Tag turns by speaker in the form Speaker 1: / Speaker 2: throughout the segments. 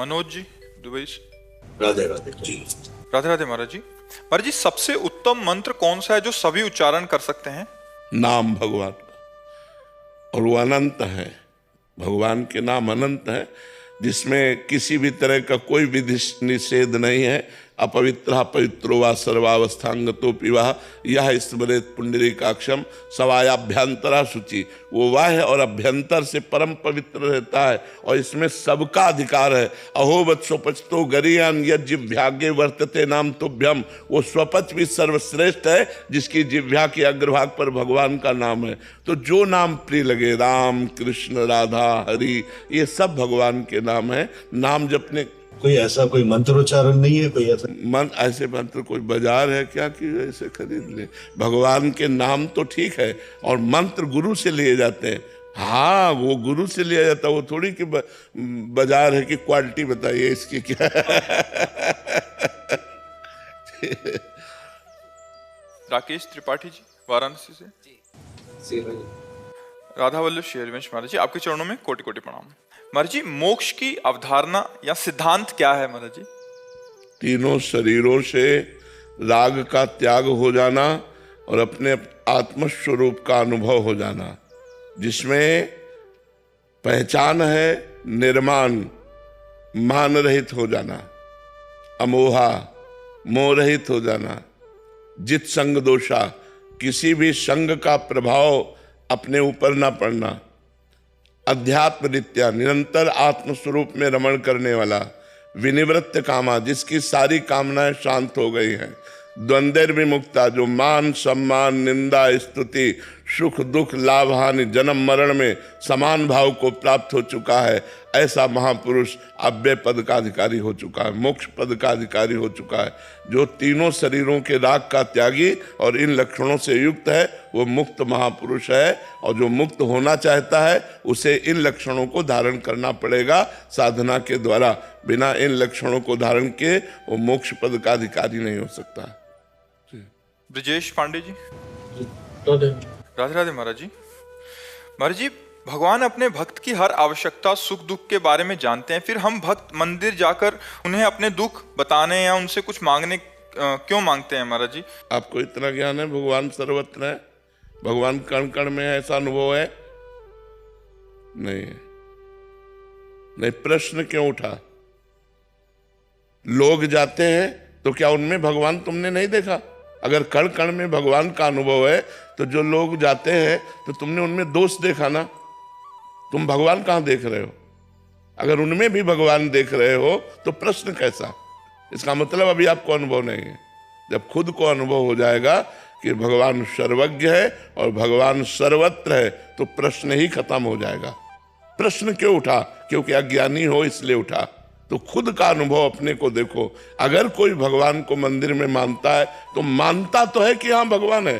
Speaker 1: Manoj ji Dubai से।
Speaker 2: राधे राधे जी।
Speaker 1: राधे राधे महाराज जी। महाराज जी, सबसे उत्तम मंत्र कौन सा है जो सभी उच्चारण कर सकते हैं?
Speaker 3: नाम भगवान का, और वो अनंत है। भगवान के नाम अनंत है, जिसमें किसी भी तरह का कोई विधि निषेध नहीं है। अपवित्र पवित्रो वा सर्वावस्थांगतो पिवा यह स्मरेत पुंडरीकाक्षम सवायाभ्यंतरा शुचि। वो बाह्य और अभ्यंतर से परम पवित्र रहता है और इसमें सबका अधिकार है। अहोवत स्वपचतो गरियान यद जिह्वाग्ये वर्तते नाम तुभ्यम। वो स्वपच भी सर्वश्रेष्ठ है जिसकी जिह्वा के अग्रभाग पर भगवान का नाम है। तो जो नाम प्रिय लगे, राम कृष्ण राधा हरि, ये सब भगवान के नाम है। नाम जपने
Speaker 2: कोई ऐसा कोई मंत्रोच्चारण नहीं है, कोई ऐसा
Speaker 3: मन ऐसे मंत्र कोई बाजार है क्या कि ऐसे खरीद ले? भगवान के नाम तो ठीक है, और मंत्र गुरु से लिए जाते हैं। हाँ, वो गुरु से लिया जाता है, वो थोड़ी कि बाजार है कि क्वालिटी बताइए इसकी क्या
Speaker 1: राकेश त्रिपाठी जी वाराणसी से। राधा वल्लभ शेरवंश महाराज जी, आपके चरणों में कोटि कोटि प्रणाम। महाराज जी, मोक्ष की अवधारणा या सिद्धांत क्या है महाराज जी?
Speaker 3: तीनों शरीरों से राग का त्याग हो जाना और अपने आत्मस्वरूप का अनुभव हो जाना, जिसमें पहचान है निर्माण, मान रहित हो जाना, अमोहा मोह रहित हो जाना, जित संग दोषा, किसी भी संग का प्रभाव अपने ऊपर ना पड़ना, अध्यात्म नित्या निरंतर आत्मस्वरूप में रमण करने वाला, विनिवृत्त कामा, जिसकी सारी कामनाएं शांत हो गई हैं, द्वंद्व विमुक्ता, जो मान सम्मान निंदा स्तुति सुख दुख लाभ हानि जन्म मरण में समान भाव को प्राप्त हो चुका है, ऐसा महापुरुष अव्यय पद का अधिकारी हो चुका है, मोक्ष पद का अधिकारी हो चुका है। जो तीनों शरीरों के राग का त्यागी और इन लक्षणों से युक्त है, वो मुक्त महापुरुष है। और जो मुक्त होना चाहता है उसे इन लक्षणों को धारण करना पड़ेगा साधना के द्वारा। बिना इन लक्षणों को धारण किए वो मोक्ष पद का अधिकारी नहीं हो सकता।
Speaker 1: ब्रजेश पांडे जी। राधे राधे महाराज जी। महाराज जी, भगवान अपने भक्त की हर आवश्यकता सुख दुख के बारे में जानते हैं, फिर हम भक्त मंदिर जाकर उन्हें अपने दुख बताने या उनसे कुछ मांगने क्यों मांगते हैं महाराज जी?
Speaker 3: आपको इतना ज्ञान है भगवान सर्वत्र है, भगवान कण कण में है, ऐसा अनुभव है? नहीं है। नहीं, प्रश्न क्यों उठा? लोग जाते हैं तो क्या उनमें भगवान तुमने नहीं देखा? अगर कण कण में भगवान का अनुभव है तो जो लोग जाते हैं तो तुमने उनमें दोष देखा ना? तुम भगवान कहाँ देख रहे हो? अगर उनमें भी भगवान देख रहे हो तो प्रश्न कैसा? इसका मतलब अभी आपको अनुभव नहीं है। जब खुद को अनुभव हो जाएगा कि भगवान सर्वज्ञ है और भगवान सर्वत्र है तो प्रश्न ही खत्म हो जाएगा। प्रश्न क्यों उठा? क्योंकि अज्ञानी हो इसलिए उठा। तो खुद का अनुभव अपने को देखो। अगर कोई भगवान को मंदिर में मानता है तो मानता तो है कि हाँ भगवान है,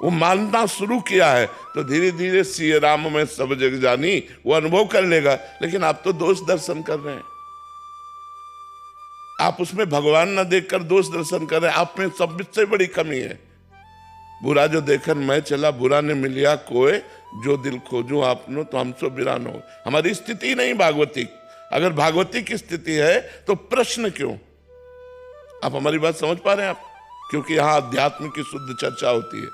Speaker 3: वो मानना शुरू किया है तो धीरे धीरे सिय राम में सब जग जानी वो अनुभव कर लेगा। लेकिन आप तो दोष दर्शन कर रहे हैं, आप उसमें भगवान ना देखकर दोष दर्शन कर रहे हैं। आप में सबसे बड़ी कमी है। बुरा जो देखन मैं चला, बुरा ने मिलिया कोय, जो दिल खोजो आपनो तो हमसो बिरान हो। हमारी स्थिति नहीं भागवती। अगर भागवती की स्थिति है तो प्रश्न क्यों? आप हमारी बात समझ पा रहे हैं आप? क्योंकि यहां अध्यात्म की शुद्ध चर्चा होती है।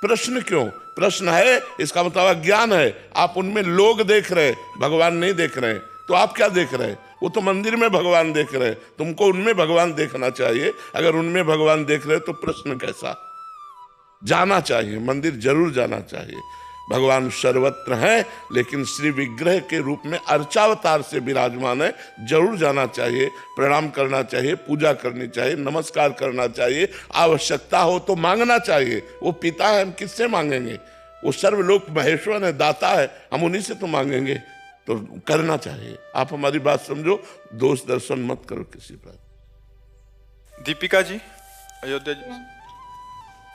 Speaker 3: प्रश्न क्यों? प्रश्न है, इसका मतलब ज्ञान है। आप उनमें लोग देख रहे, भगवान नहीं देख रहे, तो आप क्या देख रहे? वो तो मंदिर में भगवान देख रहे, तुमको उनमें भगवान देखना चाहिए। अगर उनमें भगवान देख रहे तो प्रश्न कैसा? जाना चाहिए, मंदिर जरूर जाना चाहिए। भगवान सर्वत्र हैं, लेकिन श्री विग्रह के रूप में अर्चावतार से विराजमान है। जरूर जाना चाहिए, प्रणाम करना चाहिए, पूजा करनी चाहिए, नमस्कार करना चाहिए। आवश्यकता हो तो मांगना चाहिए। वो पिता है, हम किससे मांगेंगे? वो सर्वलोक महेश्वर है, दाता है, हम उन्हीं से तो मांगेंगे। तो करना चाहिए। आप हमारी बात समझो, दोष दर्शन मत करो किसी पर।
Speaker 1: दीपिका जी अयोध्या जी।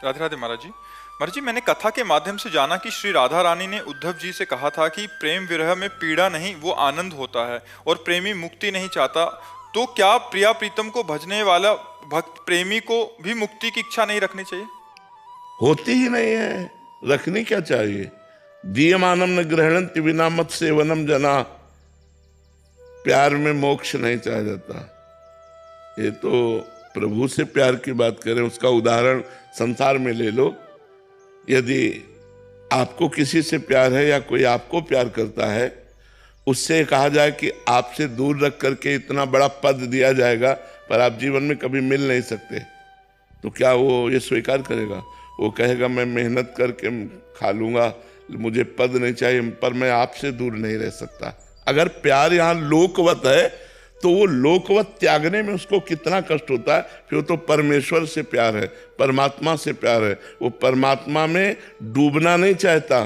Speaker 1: राधे राधे महाराज जी। महाराज जी, मैंने कथा के माध्यम से जाना कि श्री राधा रानी ने उद्धव जी से कहा था कि प्रेम विरह में पीड़ा नहीं, वो आनंद होता है और प्रेमी मुक्ति नहीं चाहता। तो क्या प्रिया प्रीतम को भजने वाला भक्त प्रेमी को भी मुक्ति की इच्छा नहीं रखनी चाहिए?
Speaker 3: होती ही नहीं है, रखनी क्या चाहिए? दीयमानम न ग्रहणंति विना मत सेवनम जना। प्यार में मोक्ष नहीं चाहा जाता। ये तो प्रभु से प्यार की बात करें, उसका उदाहरण संसार में ले लो। यदि आपको किसी से प्यार है या कोई आपको प्यार करता है, उससे कहा जाए कि आपसे दूर रख करके इतना बड़ा पद दिया जाएगा पर आप जीवन में कभी मिल नहीं सकते, तो क्या वो ये स्वीकार करेगा? वो कहेगा मैं मेहनत करके खा लूंगा, मुझे पद नहीं चाहिए, पर मैं आपसे दूर नहीं रह सकता। अगर प्यार यहाँ लोकवत है तो वो लोकवत त्यागने में उसको कितना कष्ट होता है। फिर तो परमेश्वर से प्यार है, परमात्मा से प्यार है, वो परमात्मा में डूबना नहीं चाहता,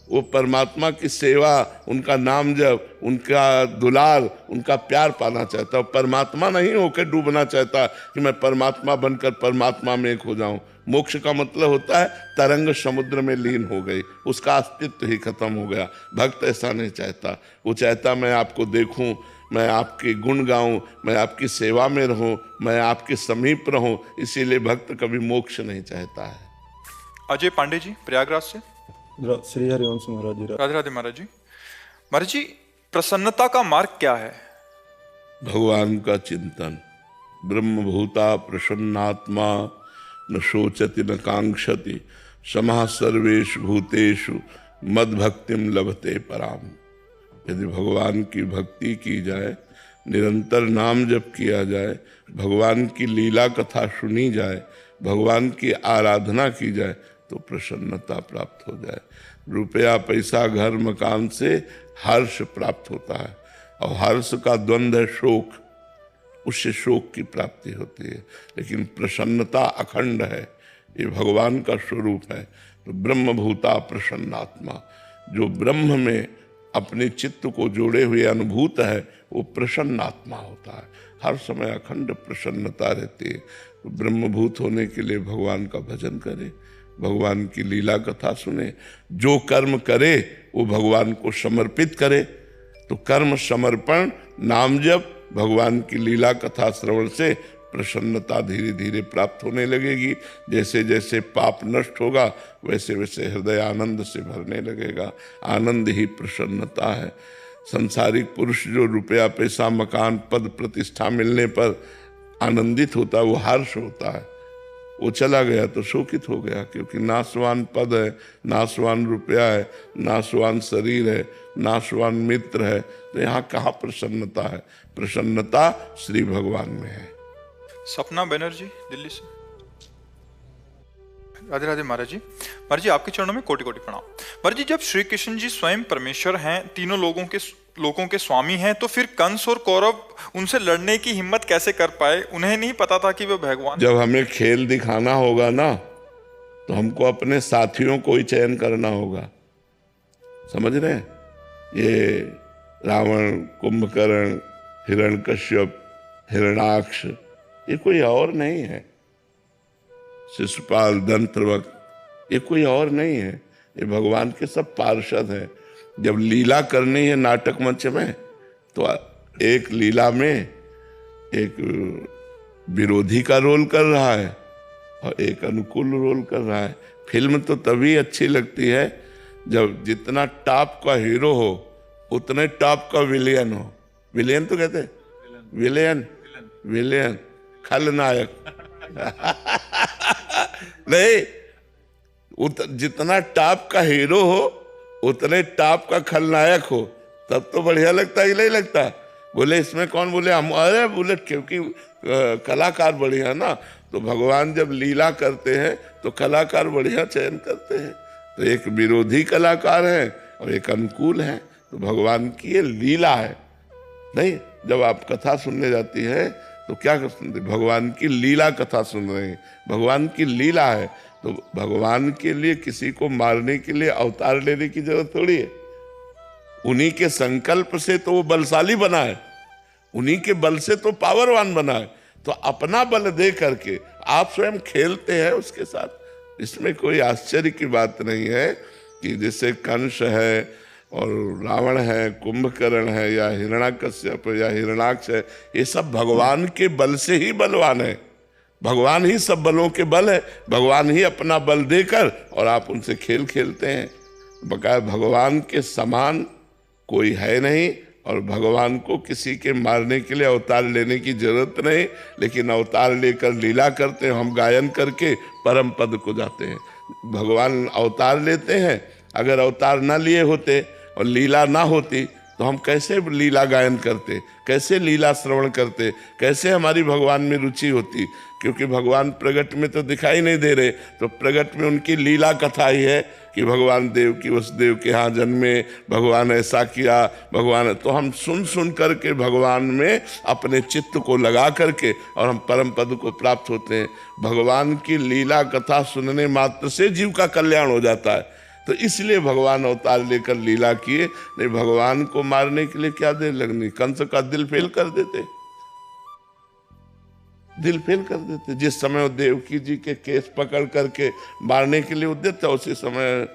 Speaker 3: वो परमात्मा की सेवा, उनका नाम जप, उनका दुलार, उनका प्यार पाना चाहता है। परमात्मा नहीं होकर डूबना चाहता कि मैं परमात्मा बनकर परमात्मा में एक हो जाऊं। मोक्ष का मतलब होता है तरंग समुद्र में लीन हो गई, उसका अस्तित्व ही खत्म हो गया। भक्त ऐसा नहीं चाहता, वो चाहता मैं आपको देखूं, मैं आपके गुण गाऊं, मैं आपकी सेवा में रहूं, मैं आपके समीप रहूं। इसीलिए भक्त कभी मोक्ष नहीं चाहता है।
Speaker 1: अजय पांडे जी प्रयागराज से।
Speaker 4: श्री हरिवंश महाराज जी।
Speaker 1: राधे राधे महाराज जी। महाराज जी, प्रसन्नता का मार्ग क्या है?
Speaker 3: भगवान का चिंतन। ब्रह्मभूता प्रसन्नात्मा न शोचति न कांक्षति समः सर्वेषु भूतेषु मद भक्तिम लभते पराम। यदि भगवान की भक्ति की जाए, निरंतर नाम जप किया जाए, भगवान की लीला कथा सुनी जाए, भगवान की आराधना की जाए, तो प्रसन्नता प्राप्त हो जाए। रुपया पैसा घर मकान से हर्ष प्राप्त होता है, और हर्ष का द्वंद्व है शोक, उससे शोक की प्राप्ति होती है। लेकिन प्रसन्नता अखंड है, ये भगवान का स्वरूप है। तो ब्रह्मभूता प्रसन्नात्मा, जो ब्रह्म में अपने चित्त को जोड़े हुए अनुभूत है, वो प्रसन्नात्मा होता है। हर समय अखंड प्रसन्नता रहती है। तो ब्रह्मभूत होने के लिए भगवान का भजन करे, भगवान की लीला कथा सुने, जो कर्म करे वो भगवान को समर्पित करे। तो कर्म समर्पण, नाम जप, भगवान की लीला कथा श्रवण से प्रसन्नता धीरे धीरे प्राप्त होने लगेगी। जैसे जैसे पाप नष्ट होगा वैसे वैसे हृदय आनंद से भरने लगेगा। आनंद ही प्रसन्नता है। संसारिक पुरुष जो रुपया पैसा मकान पद प्रतिष्ठा मिलने पर आनंदित होता है, वो हर्ष होता है। वो चला गया तो शोकित हो गया, क्योंकि नाशवान पद है, नाशवान रुपया है, नाशवान शरीर है, नाशवान मित्र है। तो यहाँ कहाँ प्रसन्नता है? प्रसन्नता श्री भगवान में है।
Speaker 1: सपना बनर्जी दिल्ली से। राधे राधे महाराज जी। महाराज जी, आपके चरणों में कोटि कोटि प्रणाम। महाराज जी, जब श्री कृष्ण जी स्वयं परमेश्वर हैं, तीनों लोगों के स्वामी हैं, तो फिर कंस और कौरव उनसे लड़ने की हिम्मत कैसे कर पाए? उन्हें नहीं पता था कि वे भगवान।
Speaker 3: जब हमें खेल दिखाना होगा ना, तो हमको अपने साथियों को ही चयन करना होगा। समझ रहे हैं? ये रावण, कुंभकर्ण, हिरण्यकश्यप, हिरणाक्ष, ये कोई और नहीं है। शिशुपाल, दंतवक्र, ये कोई और नहीं है। ये भगवान के सब पार्षद हैं। जब लीला करनी है नाटक मंच में, तो एक लीला में एक विरोधी का रोल कर रहा है और एक अनुकूल रोल कर रहा है। फिल्म तो तभी अच्छी लगती है जब जितना टॉप का हीरो हो उतने टॉप का विलेन हो। विलेन तो कहते हैं, विलेन खलनायक नहीं, जितना टॉप का हीरो हो उतने टॉप का खलनायक हो, तब तो बढ़िया लगता है। नहीं लगता? बोले इसमें कौन? बोले हम। अरे बोले क्योंकि कलाकार बढ़िया ना। तो भगवान जब लीला करते हैं तो कलाकार बढ़िया चयन करते हैं। तो एक विरोधी कलाकार है और एक अनुकूल है। तो भगवान की ये लीला है। नहीं, जब आप कथा सुनने जाती है तो क्या सुनते? भगवान की लीला कथा सुन रहे हैं। भगवान की लीला है। तो भगवान के लिए किसी को मारने के लिए अवतार लेने की जरूरत थोड़ी है। उन्हीं के संकल्प से तो वो बलशाली बना है, उन्हीं के बल से तो पावरवान बना है। तो अपना बल दे करके आप स्वयं खेलते हैं उसके साथ। इसमें कोई आश्चर्य की बात नहीं है कि जैसे कंस है और रावण है, कुंभकर्ण है, या हिरण्याकश्यप या हिरणाक्ष है, ये सब भगवान के बल से ही बलवान है। भगवान ही सब बलों के बल है। भगवान ही अपना बल देकर और आप उनसे खेल खेलते हैं। बकाया भगवान के समान कोई है नहीं और भगवान को किसी के मारने के लिए अवतार लेने की जरूरत नहीं, लेकिन अवतार लेकर लीला करते हैं, हम गायन करके परम पद को जाते हैं। भगवान अवतार लेते हैं, अगर अवतार ना लिए होते और लीला ना होती तो हम कैसे लीला गायन करते, कैसे लीला श्रवण करते, कैसे हमारी भगवान में रुचि होती? क्योंकि भगवान प्रगट में तो दिखाई नहीं दे रहे, तो प्रगट में उनकी लीला कथा ही है कि भगवान देव की वसुदेव के यहाँ जन्मे, भगवान ऐसा किया, भगवान। तो हम सुन सुन करके भगवान में अपने चित्त को लगा करके और हम परम पद को प्राप्त होते हैं। भगवान की लीला कथा सुनने मात्र से जीव का कल्याण हो जाता है। तो इसलिए भगवान अवतार लेकर लीला किए, नहीं भगवान को मारने के लिए क्या देर लगनी? कंस का दिल फेल कर देते, दिल फेल कर देते। जिस समय वो देवकी जी के केस पकड़ करके मारने के लिए उद्यत था, उसी समय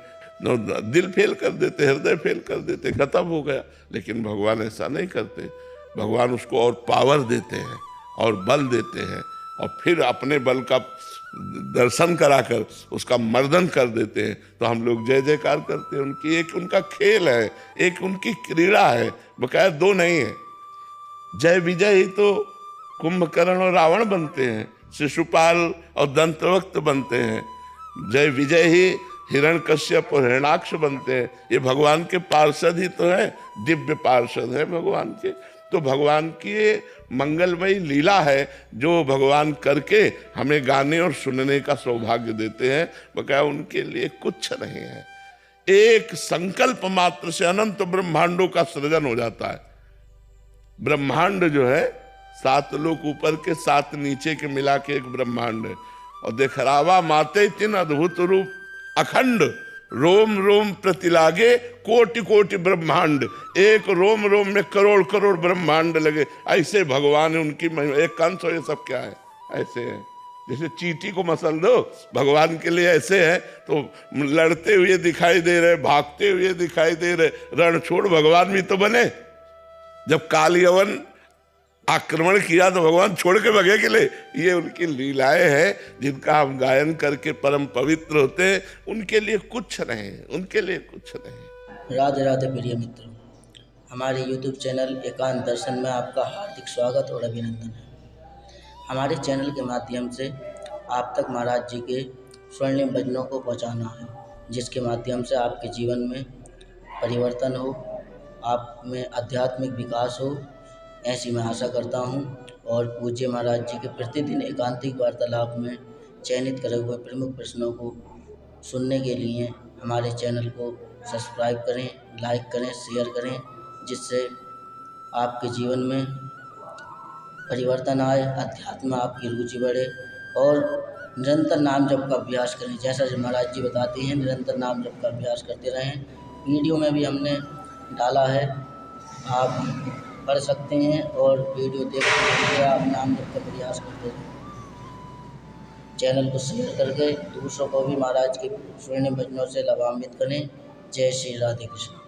Speaker 3: दिल फेल कर देते, हृदय फेल कर देते, खत्म हो गया। लेकिन भगवान ऐसा नहीं करते, भगवान उसको और पावर देते हैं और बल देते हैं, और फिर अपने बल का दर्शन कराकर उसका मर्दन कर देते हैं। तो हम लोग जय जयकार करते हैं उनकी। एक उनका खेल है, एक उनकी क्रीड़ा है, बकाया दो नहीं है। जय विजय ही तो कुंभकर्ण और रावण बनते हैं, शिशुपाल और दंतवक्त बनते हैं। जय विजय ही हिरण्यकश्यप और हिरणाक्ष बनते हैं। ये भगवान के पार्षद ही तो है, दिव्य पार्षद है भगवान के। तो भगवान की ये मंगलमयी लीला है जो भगवान करके हमें गाने और सुनने का सौभाग्य देते हैं, बकाया उनके लिए कुछ नहीं है। एक संकल्प मात्र से अनंत ब्रह्मांडों का सृजन हो जाता है। ब्रह्मांड जो है 7 लोक ऊपर के 7 नीचे के मिला के एक ब्रह्मांड है। और देखरावा माते तीन अद्भुत रूप अखंड, रोम रोम प्रतिलागे कोटि कोटि ब्रह्मांड। एक रोम रोम में करोड़ करोड़ ब्रह्मांड लगे। ऐसे भगवान है, उनकी महिमा। एक कंस हो, ये सब क्या है? ऐसे है जैसे चींटी को मसल दो, भगवान के लिए ऐसे है। तो लड़ते हुए दिखाई दे रहे, भागते हुए दिखाई दे रहे, रण छोड़ भगवान भी तो बने। जब काल यवन आक्रमण किया तो भगवान छोड़ के भगे के लिए। ये उनकी लीलाएं हैं जिनका हम गायन करके परम पवित्र होते हैं। उनके लिए कुछ नहीं, उनके लिए कुछ नहीं।
Speaker 5: राधे राधे प्रिय मित्रों, हमारे YouTube चैनल एकांत दर्शन में आपका हार्दिक स्वागत और अभिनंदन है। हमारे चैनल के माध्यम से आप तक महाराज जी के स्वर्णिम भजनों को पहुंचाना है, जिसके माध्यम से आपके जीवन में परिवर्तन हो, आप में आध्यात्मिक विकास हो, ऐसी मैं आशा करता हूं। और पूज्य महाराज जी के प्रतिदिन एकांतिक वार्तालाप में चयनित करे हुए प्रमुख प्रश्नों को सुनने के लिए हमारे चैनल को सब्सक्राइब करें, लाइक करें, शेयर करें, जिससे आपके जीवन में परिवर्तन आए, अध्यात्म में आपकी रुचि बढ़े। और निरंतर नाम जप का अभ्यास करें, जैसा महाराज जी बताते हैं, निरंतर नाम जप का अभ्यास करते रहें। वीडियो में भी हमने डाला है, आप पढ़ सकते हैं और वीडियो देखते हुए आप नाम जप का प्रयास करते रहें। चैनल को शेयर करके दूसरों को भी महाराज के स्वर्णिम भजनों से लाभान्वित करें। जय श्री राधे कृष्ण।